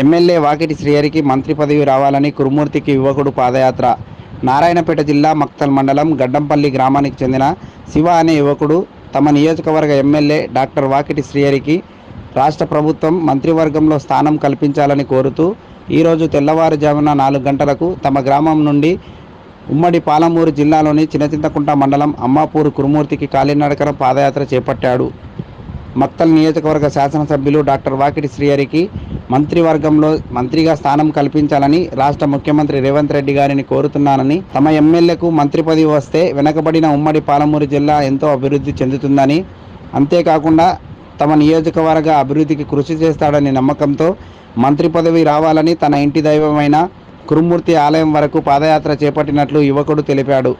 MLA Vakiti శ్రీహరికి మంత్రి పదవి రావాలని కురుమూర్తికి యువకుడు పాదయాత్ర. నారాయణపేట జిల్లా మక్తల్ మండలం గడ్డంపల్లి గ్రామానికి చెందిన శివ అనే యువకుడు తమ నియోజకవర్గ ఎమ్మెల్యే డాక్టర్ వాకిటి శ్రీహరికి రాష్ట్ర ప్రభుత్వం మంత్రివర్గంలో స్థానం కల్పించాలని కోరుతూ ఈరోజు తెల్లవారుజామున 4 గంటలకు తమ గ్రామం నుండి ఉమ్మడి పాలమూరు జిల్లాలోని చిన్నచింతకుంట మండలం అమ్మాపూరు కురుమూర్తికి కాలినడకన పాదయాత్ర చేపట్టాడు. మక్తల్ నియోజకవర్గ శాసనసభ్యులు డాక్టర్ వాకిటి శ్రీహరికి మంత్రివర్గంలో మంత్రిగా స్థానం కల్పించాలని రాష్ట్ర ముఖ్యమంత్రి రేవంత్ రెడ్డి గారిని కోరుతున్నానని, తమ ఎమ్మెల్యేకు మంత్రి పదవి వస్తే వెనుకబడిన ఉమ్మడి పాలమూరు జిల్లా ఎంతో అభివృద్ధి చెందుతుందని, అంతేకాకుండా తమ నియోజకవర్గ అభివృద్ధికి కృషి చేస్తాడని నమ్మకంతో మంత్రి పదవి రావాలని తన ఇంటి దైవమైన కురుమూర్తి ఆలయం వరకు పాదయాత్ర చేపట్టినట్లు యువకుడు తెలిపాడు.